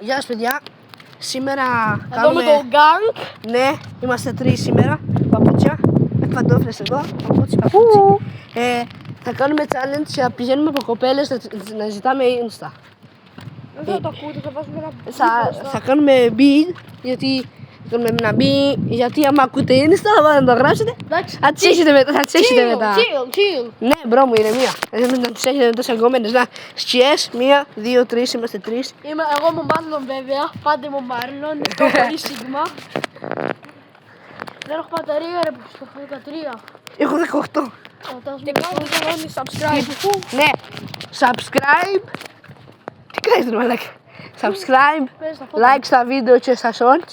Γεια σας παιδιά, σήμερα Εδώ κάνουμε... με το γκάνγκ. Ναι, είμαστε τρεις σήμερα, παπούτσια, με παντόφλες εδώ, παπούτσι. Θα κάνουμε challenge, θα πηγαίνουμε από κοπέλες να ζητάμε Insta. Δεν θα το ακούτε, θα βάζουμε ένα Θα κάνουμε beat, γιατί άμα ακούτε Insta θα το γράψετε. Θα τις έχετε μετά. Chill. Ναι, μπρο μου, ηρεμία. Να τις έχετε μετά σαν κόμενες. Να, σκιές, 1, 2, 3, είμαστε 3. Είμαι εγώ μου Μάρλον βέβαια, πάντε μου Μάρλον, το πολύ σίγμα. Δεν έχω μπαταρία ρε, στο 13. Έχω 18. Και κάνουμε subscribe. Ναι, subscribe. Τι κάνεις ρε μαλάκα. Subscribe, like στα βίντεο και στα shorts.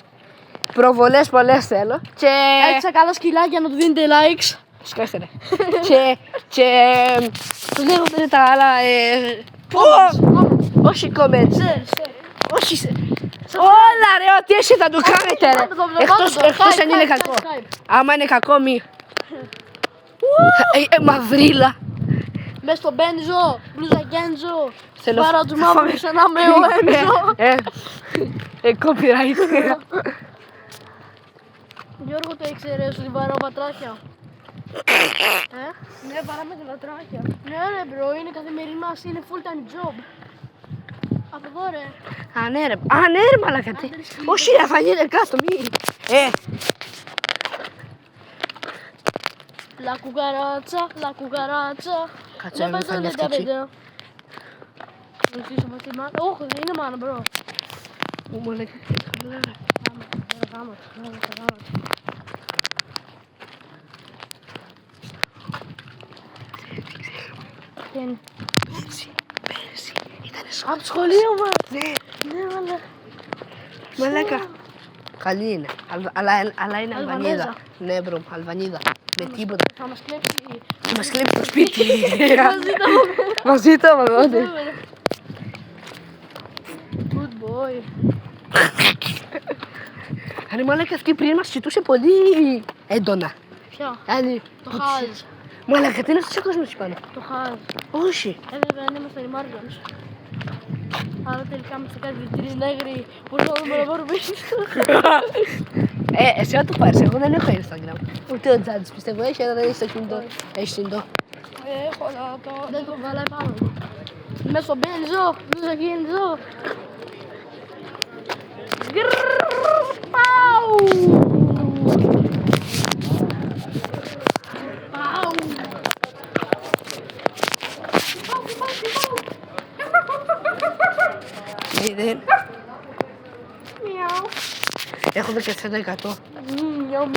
Προβολές πολλές θέλω. Και... Έτσι καλά σκυλάκια να του δίνετε likes. Σκάστε ρε. Και... Πώς λέγονται τα άλλα... Όχι comments. Όχι. Όλα ρε, ό,τι εσύ θα το κάνετε ρε. Εκτός αν είναι κακό. Άμα είναι κακό μη. Μαυρίλα. Μες στο Μπένζο, μπλούζα Γκέντζο. Θέλω- Πάρα τους μαύρους ξανά με ο Έντζο. Copyright. Γιώργο το ήξερες ότι βαράω πατράχια. Ναι, βαράμε τα πατράχια. Ναι ρε μπρο, είναι καθημερινή μας, είναι full time job. Από εδώ ρε. Α, ναι ρε μαλάκα. Όχι ρε, θα γίνει κάτω, μη. La cucaracha. Κάτσε, Δεν να παίζω μην δεν τα φανεί παιδιά. Ρωτήσω με τη μάνα. Όχι, δεν είναι μάνα μπρο. Μου μαλάκα. Γάμο. Τι είναι. Πέρσι ήταν Από το σχολείο μας. Ναι, Ναι, μαλάκα. μαλάκα. Καλή είναι, αλλά είναι Αλβανέζα. Αλβανίδα. Ναι μπρο, Αλβανίδα. Με τίποτα. Θα μας κλέψει. Θα μας κλέψει το σπίτι. Μαζί τα Μαζί το μαγόνι. Good boy. Ρε μαλάκα, αυτή πριν μας κοιτούσε πολύ έντονα. Ποια. Yani, Το χάζ. μαλάκα, τι είναι αυτός ο κόσμος εκεί πάνω. Το χάζ. Όχι. Βέβαια δεν είμαστε οι Μάρλονς. Άρα τελικά είμαστε κάτι τρεις νέγροι που θέλουμε να πάρουμε Εσύ ό,τι πάρεις, εγώ δεν έχω Instagram. Ούτε ο Τζάντς πιστεύω, έχει ένα δεν έχει στο κινητό. Έχει κινητό. Έχω, αλλά δεν το βάλα πάνω. Μες στο Μπένζο, μπλούζα Γκέντζο. Πάου! Δεν. Μιαου. Έχω 17%. Μιαου,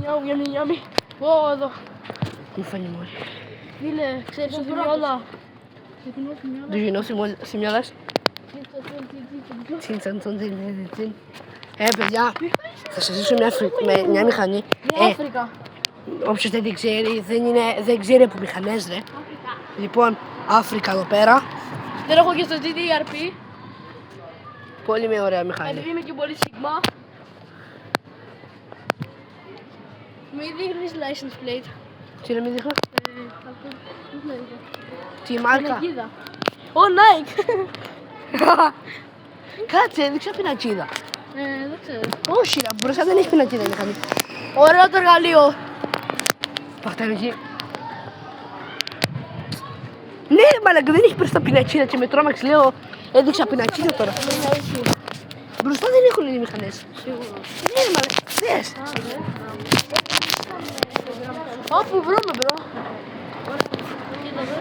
γιάμι. Ω, εδώ. Μου φάνει μόλι. Δίλε, ξέρεις ότι Μιόλα. Do you know Σιμιόλας? Τσιν. Παιδιά, θα σας δείξω μια μηχανή. Μια Αφρικα. Όποιος δεν την ξέρει, δεν ξέρει από μηχανές ρε. Λοιπόν, Αφρικα εδώ πέρα. Δεν έχω και στο GTRP. Πολύ με ωραία μηχανή. Επειδή είμαι και πολύ σίγμα. Μην δείχνεις license plate. Τι να μην δείχνω? Πώς λέγεται. Τι μάρκα? Πινακίδα. Ω, Nike. Κάτσε, έδειξα πινακίδα. Δεν ξέρω. Όχι, μπροστά δεν έχει πινακίδα η μηχανή. Ωραίο το εργαλείο. Παχτάμε εκεί. Ναι, μαλάκα, δεν έχει μπροστά πινακίδα και με τρόμαξε, λέω, έδειξα πινακίδα τώρα. Μπροστά δεν έχουν οι μηχανές. Σίγουρα. Ναι, μαλάκα, δες. Όπου βρούμε, μπρο. Κοίτα εδώ.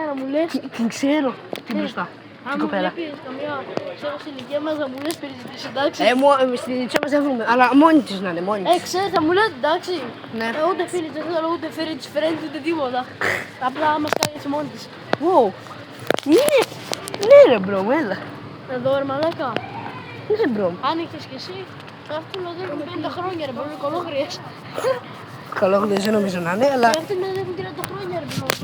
Άρα μου λες. Την ξέρω, την μπροστά. Την Αν μου κοπέλα. βλέπεις καμία ξέρω στην ηλικία μας να μου λες περιζητήσεις, εντάξει. Στην ηλικία μας δεν βρούμε, αλλά μόνη της να είναι, μόνη της. Ξέρεις, θα μου λες εντάξει. Ναι. Ούτε φίλοι δεν θέλω, ούτε φίλοι της friends, ούτε τίποτα. Απλά μας κάνει έτσι μόνη της. Wow. Ναι ρε μπρο, έλα. Εδώ ρε μαλάκα. Ναι μπρο. Αν είχες κι εσύ, θα έρθουν να δέχουν 50 χρόνια ρε, μπορεί να κολόγριες. Καλό δεν νομίζω να είναι, αλλά Θα έρθουν να δέχουν 30 χρόνια ρε, μπορεί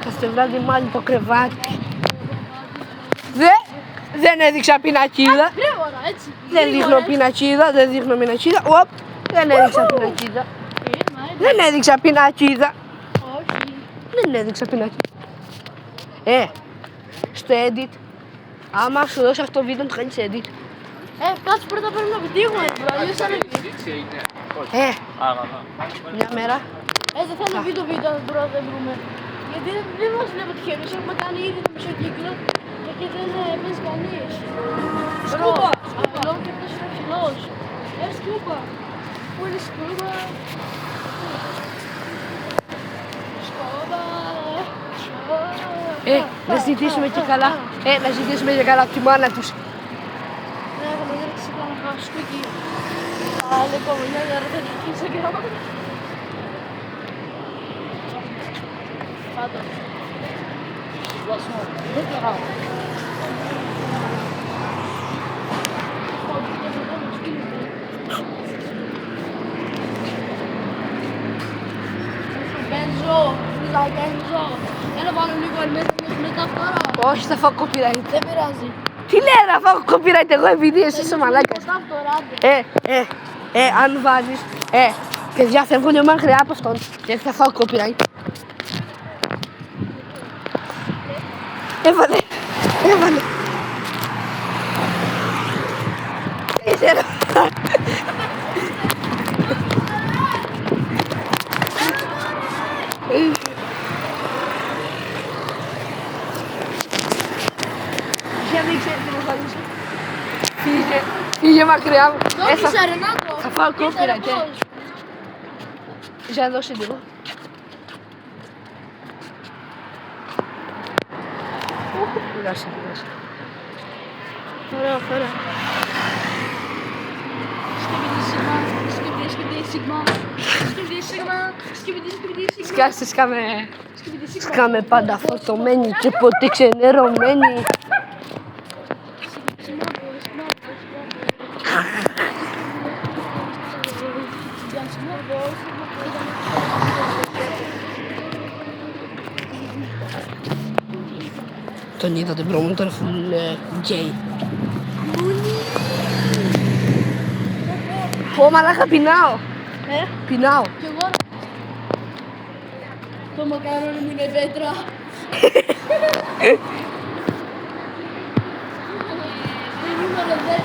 θα στο βράδυ μάλλον το κρεβάτι. Δεν έδειξα πινακίδα. Γρήγορα, έτσι. Δεν δείχνω πινακίδα, δεν δείχνω πινακίδα. Οπ, δεν έδειξα πινακίδα. Μα Δεν έδειξα πινακίδα. Όχι. Δεν έδειξα πινακίδα. Στο edit. Άμα σου δώσω αυτό το βίντεο, το κάνεις edit. Κάτσε πρώτα πρέπει να πετύχουμε. Αλλιώς θα είναι. Μια μέρα. Δεν θέλω βίντεο αν πρώτα δεν βρούμε. Γιατί δεν μας βλέπω τυχαίο. Εμείς έχουμε κάνει ήδη το μισό κύκλο και δεν παίζει κανείς. Σκούπα! Αυτό και αυτός είναι ψηλός. Σκούπα! Πού είναι η σκούπα? Σκούπα! Να ζητήσουμε και καλά. Να ζητήσουμε και καλά από τη μάνα τους. Ναι, θα μας ρίξει πάνω χασκούκι. Λοιπόν, μια γαρά θα νικήσει και να Πάντως. Δεν τώρα. Μπενζό, μιλάει μπενζό. Έλα βάλω λίγο μετά τώρα. Όχι, θα φάω copyright. Δεν πειράζει. Τι λέει να φάω copyright εγώ επειδή εσύ είσαι μαλάκας. Μετά τώρα. Αν βάζεις, παιδιά φεύγουν μακριά από αυτόν γιατί θα φάω copyright. Έβαλε. Ξέρω. Για δείξε τι μου βάλεις. Φύγε μακριά μου. Θα φάω copyright. Για δώσε λίγο. Φύγασε. Ωραία. Σκάμε πάντα φορτωμένοι και ποτέ ξενερωμένοι. Τον είδατε μπρο μου, τώρα φουλ γκέι. Πω μαλάκα πεινάω. Πεινάω. Κι εγώ. Το μακαρόνι μου είναι πέτρα. Δεν είμαι λεβέ.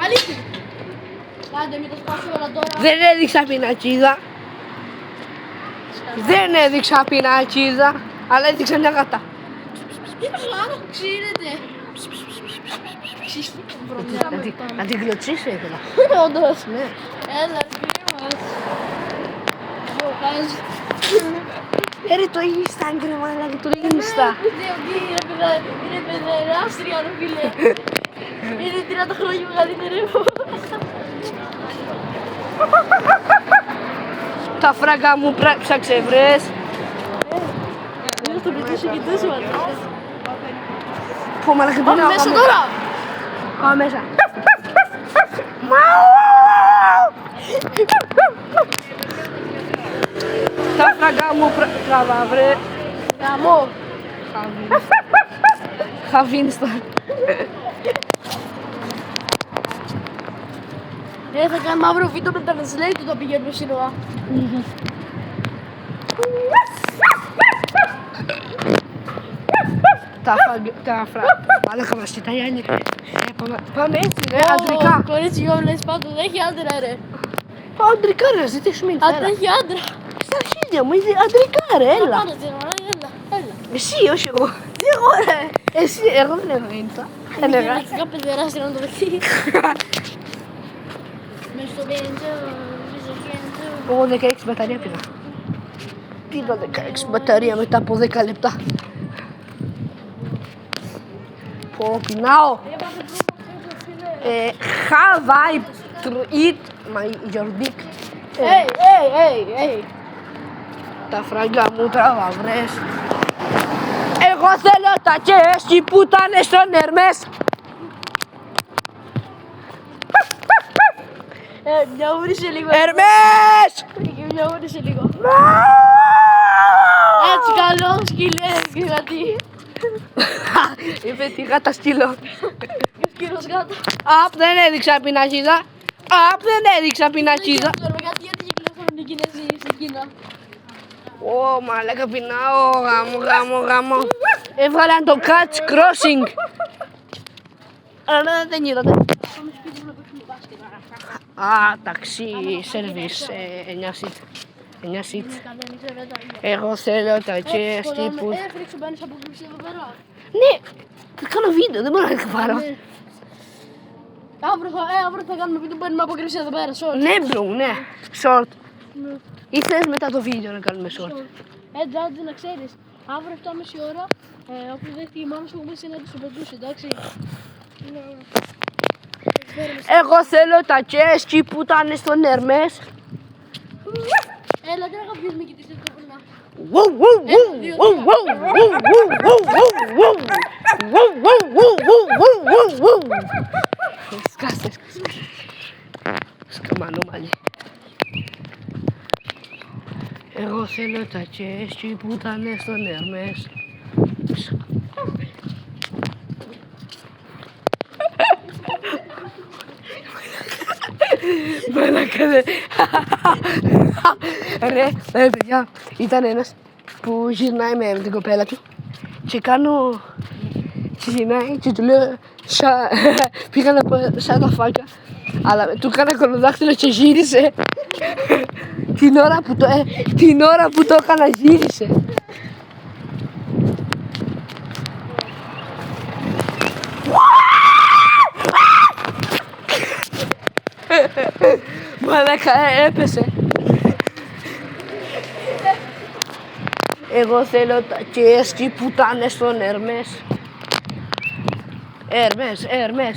Αλήθεια. Άντε μην τα σπάσω όλα τώρα. Δεν έδειξα πινακίδα. Αλλά έδειξα μια γατά. Μήπως ο άλλος ξύνεται. Να την κλωτσίσω ήθελα. Όντως. Ναι. Έλα, φίλοι μας. Έρε το Instagram, μαλάκα, το Insta. Είναι παιδεράστρια, ρε φίλε. Είναι 30 χρόνια μεγαλύτερη μου. Τα φράγκα μου ψάξε βρες. Δεν στο πετύχει και τόσο μαλάκα. Πω μαλάκα, Πάμε μέσα τώρα. Πάμε μέσα. Τα φράγκα μου τραβά βρε. Γαμό. Χαβίνστα. Θα κάνω μαύρο βίντεο με τα translate το πηγαίνουμε σύνορα. Τα φράγκα. Μαλάκα μας κοιτάει άλλη. Πάμε έτσι ρε, αντρικά. Κορίτσι γιο λες πάντως, δεν έχει άντρα ρε. Αντρικά ρε, ζητήσουμε Αν δεν έχει άντρα. Στα αρχίδια μου, είναι αντρικά ρε, έλα. Πάμε σύνορα, έλα. Εσύ, όχι εγώ. Τι εγώ ρε. Εσύ, εγώ δεν έχω Insta. Δεν έχω. Αρχικά παιδεράστρια να το δεχτεί. Μες στο βέντζο, μες στο βέντζο. Εγώ 16 μπαταρία πήγα. Πήγα 16 μπαταρία μετά από 10 λεπτά. Πω, πεινάω. Have I eat your dick? Hey. Τα φράγκα μου τραβαβρές. Εγώ θέλω τα και εσύ που ήταν στον Ερμές. Μια ούρισε λίγο. Ερμές! Μια ούρισε λίγο. Έτσι καλό σκύλε, γιατί. Είπε τη γάτα στείλω. Σκύλος γάτα. Δεν έδειξα πινακίδα. Α, δεν έδειξα πινακίδα. Γιατί κυκλοφορούν οι Κινέζοι στην Κίνα. Ω, μαλάκα πεινάω, γάμο. Έβγαλαν το catch crossing. Αλλά δεν είδατε. Πάμε σπίτι μου να παίξουμε μπάσκετ. Α, ταξί, σερβις, 9 seat. 9 seat. Δεν ξέρω τα ίδια. Εγώ θέλω τα chairs τύπου. Έφρυξε μπαίνεις από κρουσία εδώ πέρα. Ναι, θα κάνω βίντεο, δεν μπορώ να πάρω. Αύριο θα κάνουμε βίντεο μπαίνουμε από κρουσία εδώ πέρα. Short. Ναι, bro, ναι. Short. Ναι. Ή θες μετά το βίντεο να κάνουμε short. Τζάτζι, να ξέρεις. Αύριο 7.30 ώρα, όποιος δέχτηκε η μάμα σου έχουμε συνέντευξη στο πετούσε, εντάξει. Εγώ θέλω τα chairs που ήταν στον Hermes. Έλα, δεν έχω βγει με κοιτήσεις το πρωινά. Σκάσε. Σκαμανό μαλλί. Εγώ θέλω τα chairs που ήταν στον Hermes. Μαλάκα δε. Ρε παιδιά, ήταν ένας που γυρνάει με την κοπέλα του και κάνω... Και γυρνάει και του λέω πήγα να πω σαν τα φάκα, αλλά του έκανα κολοδάχτυλο και γύρισε. Την ώρα που το έκανα γύρισε. Μαλάκα, έπεσε. Εγώ θέλω τα chairs που ήταν στον Hermes. Hermes.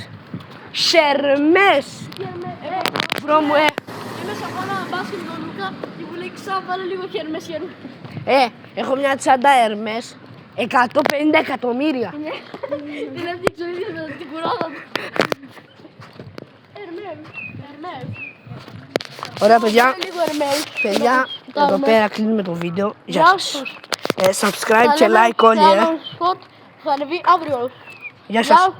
Σερμές. Βρω μου, Είμαι σαν ένα μπάσκετ με τον Λούκα και μου λέει βάλε λίγο χέρμες. έχω μια τσάντα Hermes. 150 εκατομμύρια. Δεν έδειξε ο ίδιος με την κουράδα του. Ερμές. Ωραία παιδιά, Λίγο Ερμές. παιδιά, εδώ πέρα κλείνουμε το βίντεο. Γεια σας. Subscribe και Θα λέμε like όλοι, σε άλλο spot. Θα ανεβεί αύριο. Γεια σας.